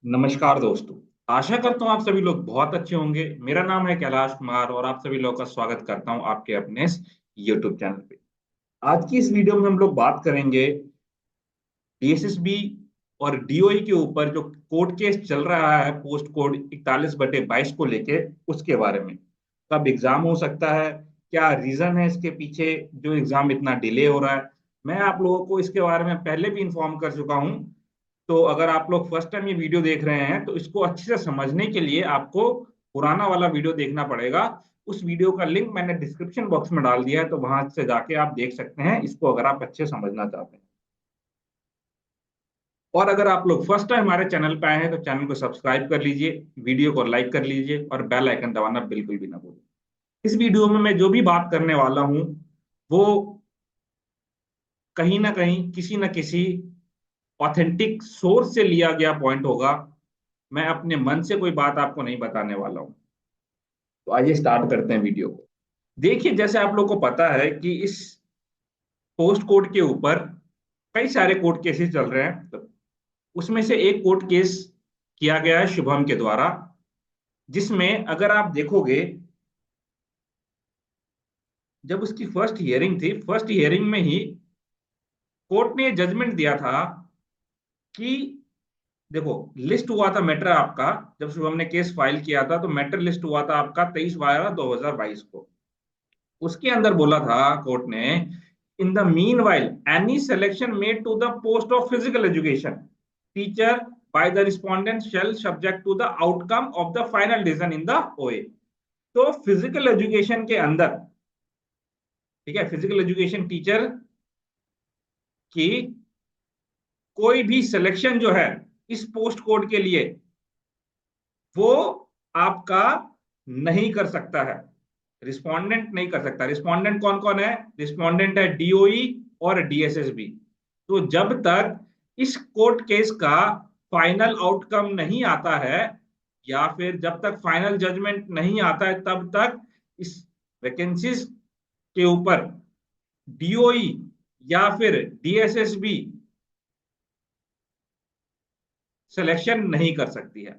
नमस्कार दोस्तों। आशा करता हूँ आप सभी लोग बहुत अच्छे होंगे। मेरा नाम है कैलाश कुमार और आप सभी लोगों का स्वागत करता हूँ आपके अपने इस YouTube चैनल पे। आज की इस वीडियो में हम लोग बात करेंगे डीएसएसबी और डीओई के ऊपर जो कोर्ट केस चल रहा है पोस्ट कोड 41/22 को लेके, उसके बारे में। कब एग्जाम हो सकता है, क्या रीजन है इसके पीछे जो एग्जाम इतना डिले हो रहा है। मैं आप लोगों को इसके बारे में पहले भी इन्फॉर्म कर चुका हूँ। तो अगर आप लोग फर्स्ट टाइम ये वीडियो देख रहे हैं तो इसको अच्छे से समझने के लिए आपको पुराना वाला वीडियो देखना पड़ेगा। उस वीडियो का लिंक मैंने डिस्क्रिप्शन बॉक्स में डाल दिया है, तो वहां से जाके आप देख सकते हैं इसको, अगर आप अच्छे समझना चाहते हैं। और अगर आप लोग फर्स्ट टाइम हमारे चैनल पे आए हैं तो चैनल को सब्सक्राइब कर लीजिए, वीडियो को लाइक कर लीजिए और बेल आइकन दबाना बिल्कुल भी ना भूलें। इस वीडियो में मैं जो भी बात करने वाला हूं वो कहीं ना कहीं किसी न किसी ऑथेंटिक सोर्स से लिया गया पॉइंट होगा। मैं अपने मन से कोई बात आपको नहीं बताने वाला हूं। तो आइए स्टार्ट करते हैं वीडियो को। देखिए, जैसे आप लोग को पता है कि इस पोस्ट कोड के ऊपर कई सारे कोर्ट केसेस चल रहे हैं। तो उसमें से एक कोर्ट केस किया गया है शुभम के द्वारा, जिसमें अगर आप देखोगे, जब उसकी फर्स्ट हियरिंग थी, फर्स्ट हियरिंग में ही कोर्ट ने जजमेंट दिया था कि देखो, लिस्ट हुआ था मैटर आपका। जब शुभम ने केस फाइल किया था तो मैटर लिस्ट हुआ था आपका 23/12/2022 को। उसके अंदर बोला था कोर्ट ने, in the meanwhile any selection made to the post of physical education teacher by the respondent shall subject to the outcome of the final decision in the OA. तो फिजिकल एजुकेशन के अंदर, ठीक है, physical education teacher की कोई भी selection जो है इस पोस्ट कोड के लिए, वो आपका नहीं कर सकता है। रिस्पोंडेंट नहीं कर सकता। रिस्पोंडेंट कौन कौन है? रिस्पोंडेंट है डीओई और डीएसएसबी। तो जब तक इस कोर्ट केस का फाइनल आउटकम नहीं आता है, या फिर जब तक फाइनल जजमेंट नहीं आता है, तब तक इस वैकेंसीज के ऊपर डीओई या फिर डीएसएसबी सिलेक्शन नहीं कर सकती है।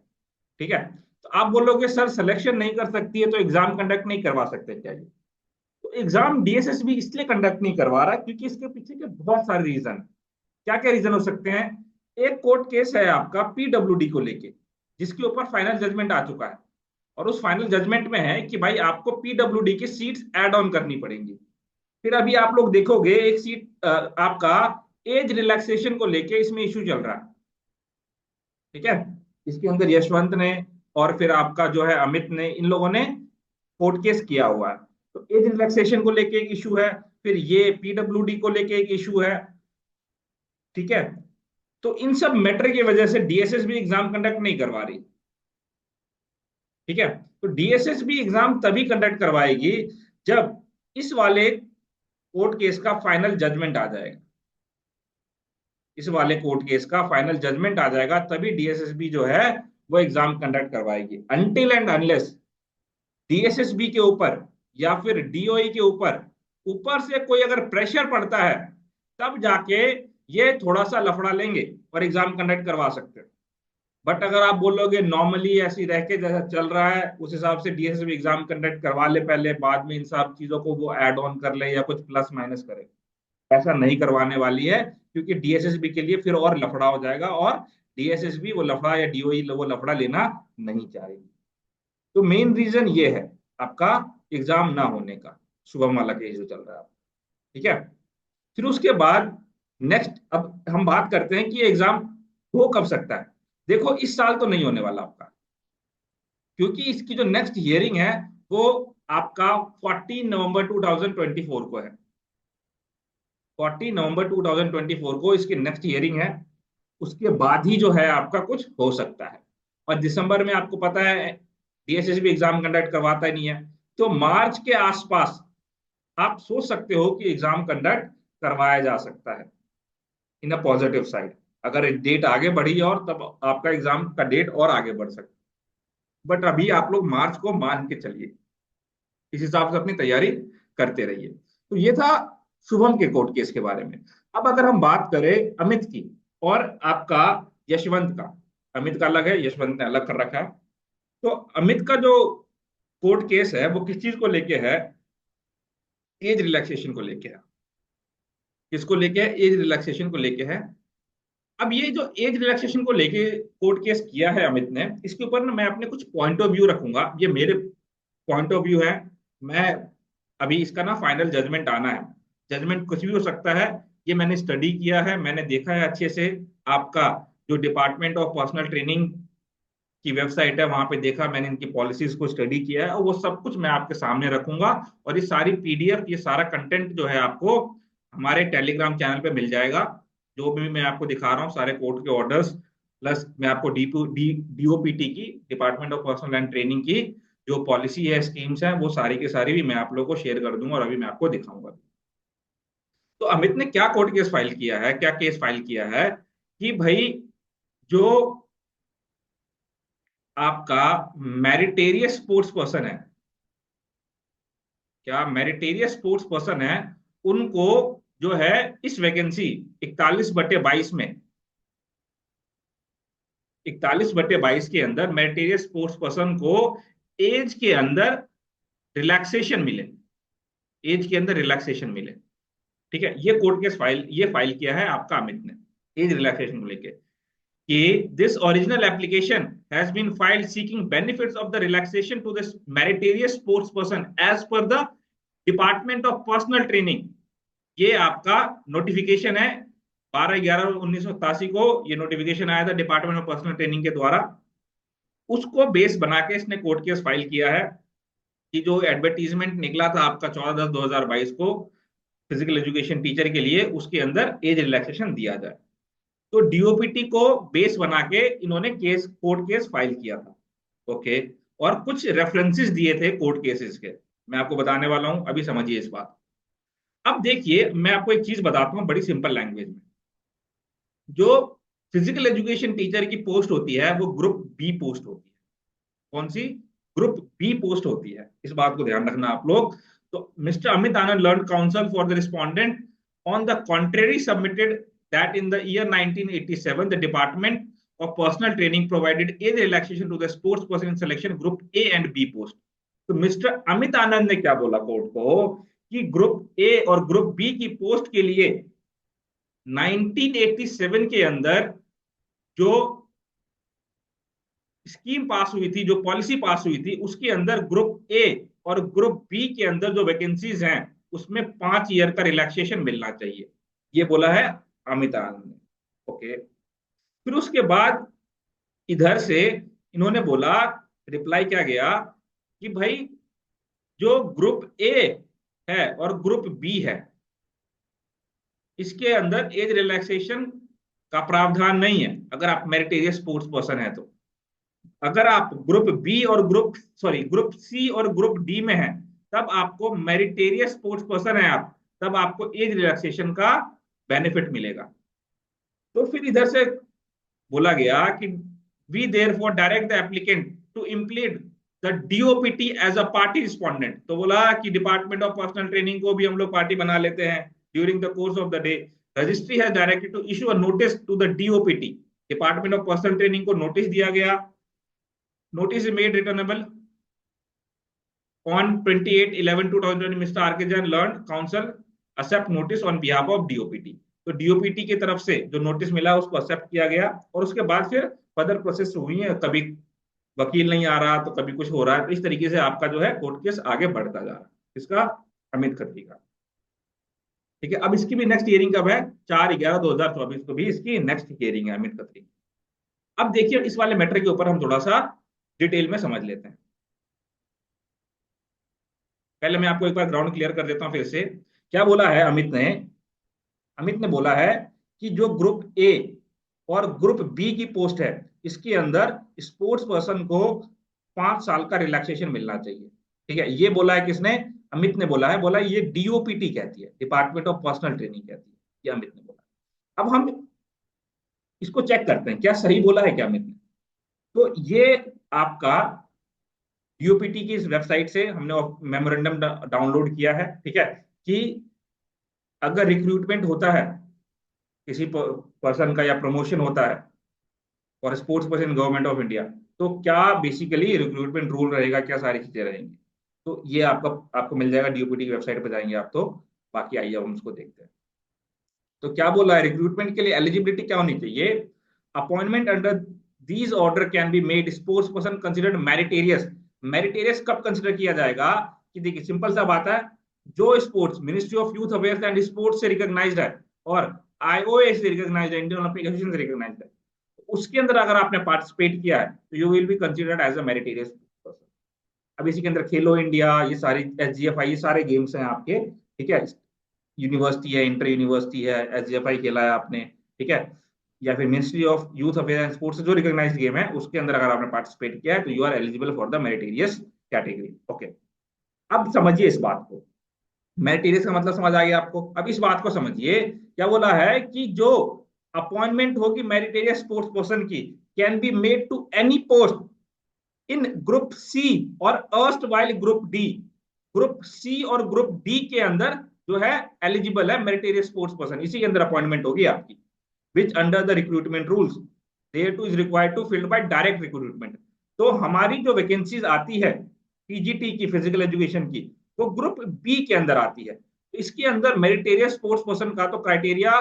ठीक है। तो आप बोलोगे सर सिलेक्शन नहीं कर सकती है तो एग्जाम कंडक्ट नहीं करवा सकते क्या ये? तो एग्जाम डीएसएसबी इसलिए कंडक्ट नहीं करवा रहा क्योंकि इसके पीछे के बहुत सारे रीजन। क्या क्या रीजन हो सकते हैं? एक कोर्ट केस है आपका पीडब्ल्यूडी को लेके, जिसके ऊपर फाइनल जजमेंट आ चुका है। और उस फाइनल जजमेंट में है कि भाई आपको पीडब्ल्यूडी की सीट्स ऐड ऑन करनी पड़ेंगी। फिर अभी आप लोग देखोगे एक सीट आपका एज रिलैक्सेशन को लेके इसमें इश्यू चल रहा है। ठीक है। इसके अंदर यशवंत ने और फिर आपका जो है अमित ने, इन लोगों ने कोर्ट केस किया हुआ है। तो एज रिलैक्सेशन को लेके एक इशू है, फिर ये पीडब्ल्यूडी को लेके एक इशू है। ठीक है। तो इन सब मैटर की वजह से डीएसएस भी एग्जाम कंडक्ट नहीं करवा रही। ठीक है। तो डीएसएस भी एग्जाम तभी कंडक्ट करवाएगी जब इस वाले कोर्ट केस का फाइनल जजमेंट आ जाएगा। इस वाले कोर्ट केस का फाइनल जजमेंट आ जाएगा तभी डीएसएसबी जो है वो एग्जाम कंडक्ट करवाएगी। अनटिल एंड अनलेस डीएसएसबी के ऊपर या फिर डीओई के ऊपर ऊपर से कोई अगर प्रेशर पड़ता है, तब जाके ये थोड़ा सा लफड़ा लेंगे और एग्जाम कंडक्ट करवा सकते हैं। बट अगर आप बोलोगे नॉर्मली ऐसी रह के जैसा चल रहा है उस हिसाब से डीएसएसबी एग्जाम कंडक्ट करवा ले पहले, बाद में इन सब चीजों को वो ऐड ऑन कर ले या कुछ प्लस माइनस करे, ऐसा नहीं करवाने वाली है। क्योंकि डीएसएसबी के लिए फिर और लफड़ा हो जाएगा और डीएसएसबी वो लफड़ा या डीओई वो लफड़ा लेना नहीं चाहेगी। तो मेन रीजन ये है आपका एग्जाम ना होने का, शुभम वाला केस जो चल रहा है। ठीक है। फिर उसके बाद नेक्स्ट अब हम बात करते हैं कि एग्जाम हो कब सकता है। देखो, इस साल तो नहीं होने वाला आपका, क्योंकि इसकी जो नेक्स्ट हियरिंग है वो आपका 14 नवंबर 2024 को है। 14 नवंबर 2024 को इसकी नेक्स्ट हियरिंग है। उसके बाद ही जो है आपका कुछ हो सकता है। और दिसंबर में आपको पता है डीएसएसबी एग्जाम कंडक्ट करवाता ही नहीं है। तो मार्च के आसपास आप सोच सकते हो कि एग्जाम कंडक्ट करवाया जा सकता है, इन अ पॉजिटिव साइड। अगर डेट आगे बढ़ी और तब आपका एग्जाम का डेट और आगे बढ़ सकता है। बट अभी आप लोग मार्च को मान के चलिए, इस हिसाब से अपनी तैयारी करते रहिए। तो ये था शुभम के कोर्ट केस के बारे में। अब अगर हम बात करें अमित की और आपका यशवंत का, अमित का अलग है, यशवंत ने अलग कर रखा है। तो अमित का जो कोर्ट केस है वो किस चीज को लेके है? एज रिलैक्सेशन को लेके है। किसको लेके है? एज रिलैक्सेशन को लेके है। अब ये जो एज रिलैक्सेशन को लेके कोर्ट केस किया है अमित ने, इसके ऊपर ना मैं अपने कुछ पॉइंट ऑफ व्यू रखूंगा, ये मेरे पॉइंट ऑफ व्यू है। मैं अभी इसका ना फाइनल जजमेंट आना है। जजमेंट कुछ भी हो सकता है। ये मैंने स्टडी किया है, मैंने देखा है अच्छे से। आपका जो डिपार्टमेंट ऑफ पर्सनल ट्रेनिंग की वेबसाइट है वहां पे देखा मैंने, इनकी पॉलिसीज को स्टडी किया है, और वो सब कुछ मैं आपके सामने रखूंगा। और ये सारी पीडीएफ, ये सारा कंटेंट जो है आपको हमारे टेलीग्राम चैनल पे मिल जाएगा। जो भी मैं आपको दिखा रहा हूँ सारे कोर्ट के ऑर्डर्स, प्लस मैं आपको डीओपीटी की, department of personal and training की जो पॉलिसी है, स्कीम्स हैं, वो सारी की सारी भी मैं आप लोगों को शेयर कर दूंगा और अभी मैं आपको दिखाऊंगा। तो अमित ने क्या कोर्ट केस फाइल किया है, क्या केस फाइल किया है कि भाई जो आपका मेरिटेरियस स्पोर्ट्स पर्सन है, क्या मेरिटेरियस स्पोर्ट्स पर्सन है, उनको जो है इस वैकेंसी 41/22 में, 41/22 के अंदर मेरिटेरियस स्पोर्ट्स पर्सन को एज के अंदर रिलैक्सेशन मिले, एज के अंदर रिलैक्सेशन मिले। ठीक है, ये कोर्ट केस फाइल, ये फाइल किया है आपका अमित ने एज रिलैक्सेशन को लेके कि this original application has been filed seeking benefits of the relaxation to this meritorious sports person as per the Department of Personal Training। ये आपका नोटिफिकेशन है, 12/11/1987 को ये नोटिफिकेशन आया था डिपार्टमेंट ऑफ पर्सनल ट्रेनिंग के द्वारा। उसको बेस बना के इसने कोर्ट केस फाइल किया है कि जो एडवर्टीजमेंट निकला था आपका 14/10/2022 को फिजिकल एजुकेशन टीचर के लिए, उसके अंदर एज रिलैक्सेशन दिया जाए। तो डीओपीटी को बेस बना के इन्होंने केस, कोर्ट केस फाइल किया था। ओके। और कुछ रेफरेंसेस दिए थे कोर्ट केसेस के, मैं आपको बताने वाला हूं, अभी समझिए इस बात। अब देखिए मैं आपको एक चीज बताता हूं बड़ी सिंपल लैंग्वेज में। जो फिजिकल एजुकेशन टीचर की पोस्ट होती है वो ग्रुप बी पोस्ट होती है। कौन सी? ग्रुप बी पोस्ट होती है, इस बात को ध्यान रखना आप लोग। तो mister Amit Anand learn counsel for the respondent on the contrary submitted that in the year 1987 the department of personal training provided age relaxation to the sports person in selection group A and B post। तो mister Amit आनंद ने क्या बोला court को कि group A और group B की post के लिए 1987 के अंदर जो स्कीम पास हुई थी, जो पॉलिसी पास हुई थी, उसके अंदर ग्रुप ए और ग्रुप बी के अंदर जो वैकेंसीज हैं उसमें 5 ईयर का रिलैक्सेशन मिलना चाहिए। ये बोला है अमित आनंद ने। ओके। फिर उसके बाद इधर से इन्होंने बोला, रिप्लाई क्या गया कि भाई जो ग्रुप ए है और ग्रुप बी है इसके अंदर एज रिलैक्सेशन का प्रावधान नहीं है अगर आप मेरिटेरियस स्पोर्ट्स पर्सन है तो। अगर आप ग्रुप बी और ग्रुप सी और ग्रुप डी में हैं, तब आपको मेरिटेरियस स्पोर्ट्स पर्सन है आप, तब आपको एज रिलैक्सेशन का बेनिफिट मिलेगा। तो फिर इधर से बोला गया कि we therefore direct the applicant to implead the DOPT as a party respondent. तो बोला कि डिपार्टमेंट ऑफ पर्सनल ट्रेनिंग को भी हम लोग पार्टी बना लेते हैं during the course of the day. Registry has directed to issue a notice to the DoPT. Department of personnel training को नोटिस दिया गया। Notice made returnable on 28/11/2020 Mr. R.K. Jain learned council accept notice on behalf of DOPT। तो DOPT की तरफ से जो notice मिला उसको एक्सेप्ट किया गया और उसके बाद फिर फर्दर प्रोसेस हुई है। कभी वकील नहीं आ रहा तो कभी कुछ हो रहा है, तो इस तरीके से आपका जो है कोर्ट केस आगे बढ़ता जा रहा है। इसका अमित खत्री का। ठीक है, अब इसकी भी नेक्स्ट हियरिंग कब है? 4/11/2024 को भी इसकी नेक्स्ट हियरिंग है अमित खत्री। अब देखिए इस वाले मैटर के ऊपर हम थोड़ा सा डिटेल में समझ लेते हैं। पहले मैं आपको एक बार ग्राउंड क्लियर कर देता हूं फिर से। क्या बोला है अमित ने? अमित ने बोला है कि जो ग्रुप ए और ग्रुप बी की पोस्ट है इसके अंदर स्पोर्ट्स पर्सन को 5 साल का रिलैक्सेशन मिलना चाहिए। ठीक है, ये बोला है किसने? अमित ने बोला है। बोला ये डीओपीटी कहती है, डिपार्टमेंट ऑफ पर्सनल ट्रेनिंग कहती है, ये अमित ने बोला। अब हम इसको चेक करते हैं क्या सही बोला है क्या अमित ने। तो ये आपका डीओपीटी की इस वेबसाइट से हमने मेमोरेंडम डाउनलोड किया है। ठीक है, कि अगर रिक्रूटमेंट होता है किसी पर्सन का या प्रमोशन होता है और sports person government of India, तो क्या बेसिकली रिक्रूटमेंट रूल रहेगा, क्या सारी चीजें रहेंगी, तो ये आपका आपको मिल जाएगा, डीओपीटी की वेबसाइट पर जाएंगे आप तो। बाकी आइए हम उसको देखते हैं। तो क्या बोला है, रिक्रूटमेंट के लिए एलिजिबिलिटी क्या होनी चाहिए? Appointment under these order can be made sports person considered मेरिटेरियस। मेरिटेरियस कब कंसिडर किया जाएगा? कि देखिए सिंपल सा बात है, जो sports ministry of youth affairs and sports से रिकॉग्नाइज्ड है और आईओए से रिकॉग्नाइज्ड है, इंडियन ओलंपिक एसोसिएशन से रिकॉग्नाइज्ड है, उसके अंदर अगर आपने पार्टिसिपेट किया है तो you will be considered as a meritorious person. अब इसी के अंदर खेलो इंडिया, ये सारी एसजीएफआई, ये सारे गेम्स हैं आपके, ठीक है। यूनिवर्सिटी है, इंटर यूनिवर्सिटी है, एसजीएफआई खेला है आपने, ठीक है, या फिर ministry of youth affair and sports जो रिकॉग्नाइज्ड गेम है उसके अंदर अगर आपने पार्टिसिपेट किया है तो you are eligible for the meritorious category. Okay, अब समझिए इस बात को। मेरिटेरियस का मतलब समझ आ गया आपको? अब इस बात को समझिए, क्या बोला है कि जो अपॉइंटमेंट होगी मेरिटेरियस स्पोर्ट्स पर्सन की, can be made to any post in group C और erstwhile group D. Group C और ग्रुप डी के अंदर जो है एलिजिबल है मेरिटेरियस स्पोर्ट्स पर्सन, इसी के अंदर अपॉइंटमेंट होगी आपकी, which under the recruitment rules thereto is required to filled by direct recruitment. तो हमारी जो वैकेंसीज आती है पीजीटी की, फिजिकल एजुकेशन की, वो ग्रुप बी के अंदर आती है। तो इसके अंदर मेरिटेरियस स्पोर्ट्स पर्सन का तो क्राइटेरिया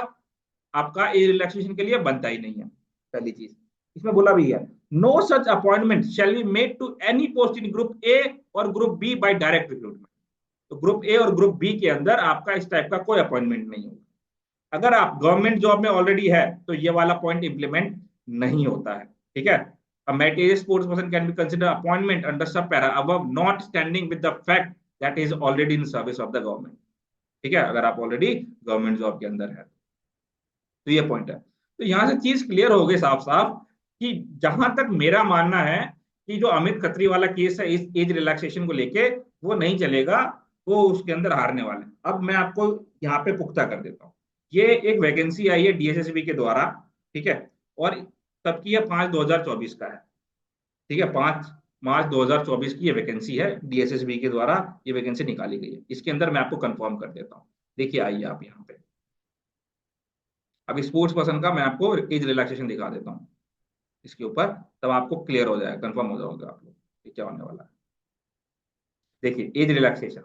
आपका एज रिलैक्सेशन के लिए बनता ही नहीं है, पहली चीज। इसमें बोला भी है, no such appointment shall be made to any post in group A और group B by direct recruitment. तो ग्रुप ए और ग्रुप बी के अंदर आपका इस टाइप का कोई अपॉइंटमेंट नहीं होगा। अगर आप गवर्नमेंट जॉब में ऑलरेडी है तो ये वाला पॉइंट इंप्लीमेंट नहीं होता है, ठीक है। A meritorious sports person can be considered appointment under sub para above not standing with the fact that is already in service of the government, ठीक है, अगर आप ऑलरेडी गवर्नमेंट जॉब के अंदर है तो ये पॉइंट है। तो यहां से चीज क्लियर हो गई साफ साफ कि जहां तक मेरा मानना है कि जो अमित खत्री वाला केस है इस एज रिलैक्सेशन को लेके, वो नहीं चलेगा, वो उसके अंदर हारने वाले हैं। अब मैं आपको यहाँ पे पुख्ता कर देता हूँ। ये एक वैकेंसी आई है डीएसएसबी के द्वारा, ठीक है, और तब की है 5/2024 का है, ठीक है, 5 मार्च 2024 की ये वैकेंसी है, डीएसएसबी के द्वारा ये वैकेंसी निकाली गई है। इसके अंदर मैं आपको कंफर्म कर देता हूँ। देखिए आइए आप यहाँ पे, अब स्पोर्ट्स पर्सन का मैं आपको एज रिलैक्सेशन दिखा देता हूँ इसके ऊपर, तब आपको क्लियर हो जाएगा, कंफर्म हो जाओगे आप लोग कि क्या होने वाला है। देखिए एज रिलैक्सेशन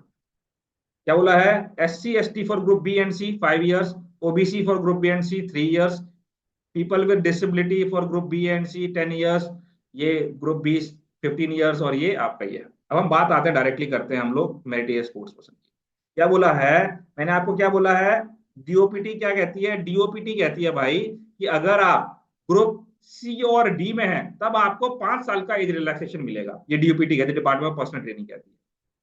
क्या बोला है, SC ST for group B and C 5 years, OBC for group B and C 3 years, people with disability for group B and C 10 years, ये ग्रुप बी 15 years, और ये आपका ही है। अब हम बात आते हैं, डायरेक्टली करते हैं हम लोग मेरिटियस स्पोर्ट्स पर्सन की। क्या बोला है, मैंने आपको क्या बोला है, डीओपीटी क्या कहती है? डीओपीटी कहती है भाई कि अगर आप ग्रुप सी और डी में है तब आपको 5 साल का एज रिलैक्सेशन मिलेगा। ये डीओपीटी कहती है, डिपार्टमेंट ऑफ पर्सनल ट्रेनिंग कहती है।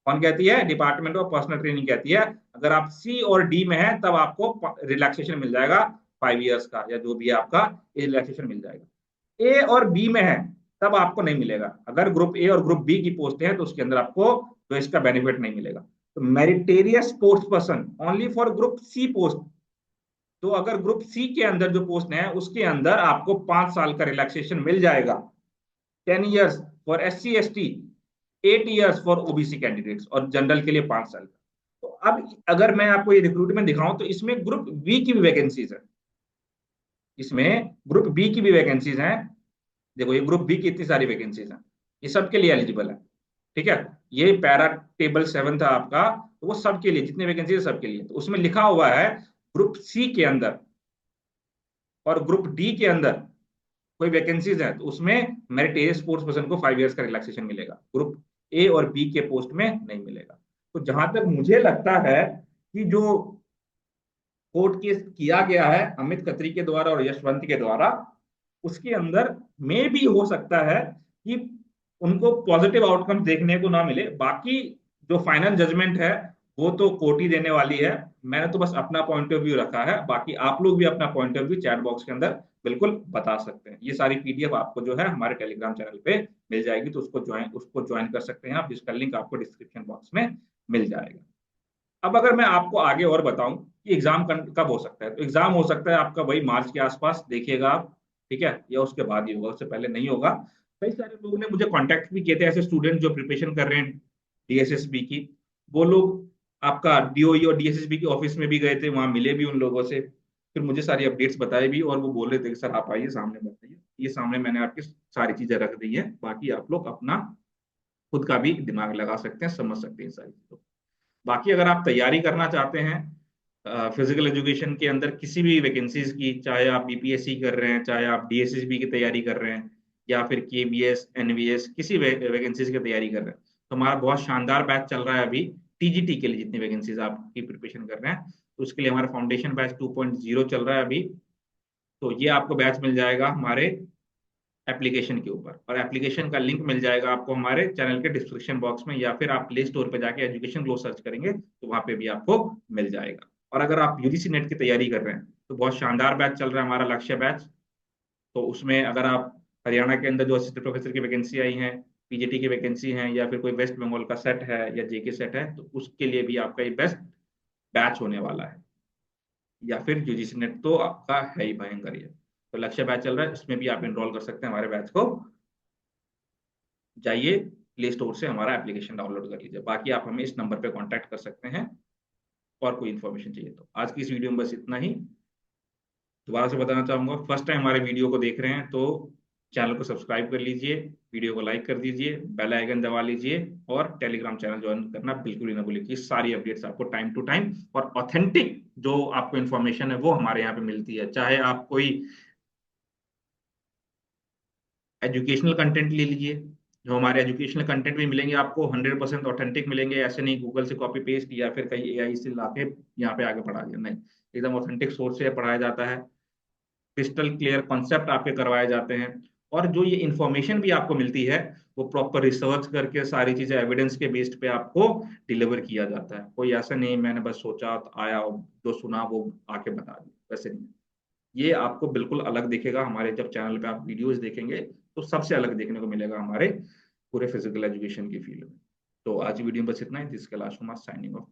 कौन कहती है? डिपार्टमेंट ऑफ पर्सनल ट्रेनिंग कहती है। अगर आप सी और डी में है तब आपको रिलैक्सेशन मिल जाएगा 5 years का, या जो भी है आपका एज रिलैक्सेशन मिल जाएगा। ए और बी में है तब आपको नहीं मिलेगा। अगर ग्रुप ए और ग्रुप बी की पोस्ट है तो उसके अंदर आपको तो इसका बेनिफिट नहीं मिलेगा। तो meritorious sports person only for group C post. तो अगर ग्रुप सी के अंदर जो पोस्ट है उसके अंदर आपको 5 साल का रिलैक्सेशन मिल जाएगा। 10 years for SC ST, 8 years for OBC candidates, और जनरल के लिए 5 साल का। तो अब अगर मैं आपको ये रिक्रूटमेंट दिखाऊं तो इसमें ग्रुप बी की भी वैकेंसीज है, इसमें ग्रुप बी की भी वैकेंसीज हैं। देखो ये ग्रुप बी की इतनी सारी वैकेंसीज हैं, ये सबके लिए एलिजिबल है, ठीक है। ये पैरा टेबल 7 था आपका, तो वो सबके लिए जितने वैकेंसी है सबके लिए। तो उसमें लिखा हुआ है ग्रुप सी के अंदर और ग्रुप डी के अंदर कोई वैकेंसीज है तो उसमें मेरिटेरियस स्पोर्ट्स पर्सन को 5 years का रिलैक्सेशन मिलेगा, ग्रुप ए और बी के पोस्ट में नहीं मिलेगा। तो जहां तक मुझे लगता है कि जो कोर्ट केस किया गया है अमित खत्री के द्वारा और यशवंत के द्वारा, उसके अंदर में भी हो सकता है कि उनको पॉजिटिव आउटकम देखने को ना मिले। बाकी जो फाइनल जजमेंट है वो तो कोर्ट ही देने वाली है। मैंने तो बस अपना पॉइंट ऑफ व्यू रखा है, बाकी आप लोग भी अपना point of view chat box के अंदर बिल्कुल बता सकते हैं। ये सारी पीडीएफ आपको जो है हमारे टेलीग्राम चैनल पे मिल जाएगी, तो उसको ज्वाइन कर सकते हैं आप, जिसका लिंक आपको डिस्क्रिप्शन बॉक्स में मिल जाएगा। अब अगर मैं आपको आगे और बताऊं कि एग्जाम कब हो सकता है, तो एग्जाम हो सकता है आपका वही मार्च के आसपास, देखिएगा आप, ठीक है, या उसके बाद ही होगा, उससे पहले नहीं होगा। कई सारे लोगों ने मुझे कांटेक्ट भी किए थे, ऐसे स्टूडेंट जो प्रिपरेशन कर रहे हैं डीएसएसबी की। वो लोग आपका डीओई और डीएसएसबी की ऑफिस में भी गए थे, वहां मिले भी उन लोगों से। फिर मुझे सारी अपडेट्स बताई भी, और वो बोल रहे थे कि सर आप आइए सामने बताइए। ये सामने मैंने आपकी सारी चीजें रख दी है, बाकी आप लोग अपना खुद का भी दिमाग लगा सकते हैं, समझ सकते हैं सारी चीजों। बाकी अगर आप तैयारी करना चाहते हैं फिजिकल एजुकेशन के अंदर किसी भी वैकेंसीज की, चाहे आप बीपीएससी कर रहे हैं, चाहे आप डीएसएसबी की तैयारी कर रहे हैं, या फिर केबीएस एनवीएस किसी वैकेंसीज की तैयारी कर रहे हैं, तो हमारा बहुत शानदार बैच चल रहा है अभी टीजीटी के लिए। जितनी वैकेंसीज आपकी प्रिपरेशन कर रहे हैं, तो उसके लिए हमारा फाउंडेशन बैच 2.0 चल रहा है अभी। तो ये आपको बैच मिल जाएगा हमारे एप्लीकेशन के ऊपर, और एप्लीकेशन का लिंक मिल जाएगा आपको हमारे चैनल के डिस्क्रिप्शन बॉक्स में, या फिर आप प्ले स्टोर पे जाके एजुकेशन ग्लो सर्च करेंगे तो वहां पे भी आपको मिल जाएगा। और अगर आप यूजीसी नेट की तैयारी कर रहे हैं, तो बहुत शानदार बैच चल रहा है हमारा लक्ष्य बैच। तो उसमें अगर आप हरियाणा के अंदर जो असिस्टेंट प्रोफेसर की वैकेंसी आई है, पीजीटी की वैकेंसी है, या फिर कोई वेस्ट बंगाल का सेट है या जेके सेट है, तो उसके लिए भी आपका ये बेस्ट बैच होने वाला है। या फिर यूजीसी नेट तो आपका है ही भयंकर ये। तो लक्ष्य बैच चल रहा है, इसमें भी आप एनरोल कर सकते हैं हमारे बैच को। जाइए प्ले स्टोर से हमारा एप्लीकेशन डाउनलोड कर लीजिए। बाकी आप हमें इस नंबर पे कांटेक्ट कर सकते हैं, और कोई इन्फॉर्मेशन चाहिए तो। आज की इस वीडियो में बस इतना ही। दोबारा से बताना चाहूंगा, फर्स्ट टाइम हमारे वीडियो को देख रहे हैं तो चैनल को सब्सक्राइब कर लीजिए, वीडियो को लाइक कर दीजिए, बेल आइकन दबा लीजिए, और टेलीग्राम चैनल ज्वाइन करना बिल्कुल ही ना भूलिए, कि सारी अपडेट्स आपको टाइम टू टाइम और ऑथेंटिक जो आपको इन्फॉर्मेशन है वो हमारे यहाँ पे मिलती है। चाहे आप कोई एजुकेशनल कंटेंट ले लीजिए, जो हमारे एजुकेशनल कंटेंट भी मिलेंगे आपको 100% ऑथेंटिक मिलेंगे। ऐसे नहीं गूगल से कॉपी पेस्ट या फिर कहीं एआई से लाके यहाँ पे आगे पढ़ा दिया, नहीं, एकदम ऑथेंटिक सोर्स से पढ़ाया जाता है। क्रिस्टल क्लियर कॉन्सेप्ट आपके करवाए जाते हैं, और जो ये इन्फॉर्मेशन भी आपको मिलती है वो प्रॉपर रिसर्च करके सारी चीजें एविडेंस के बेस्ड पे आपको डिलीवर किया जाता है। कोई ऐसा नहीं मैंने बस सोचा तो आया और जो सुना वो आके बता दिया, वैसे नहीं। ये आपको बिल्कुल अलग दिखेगा हमारे जब चैनल पे आप वीडियोस देखेंगे, तो सबसे अलग देखने को मिलेगा हमारे पूरे फिजिकल एजुकेशन की फील्ड में। तो आज की वीडियो में बस इतना ही। This Kailash Kumar signing of.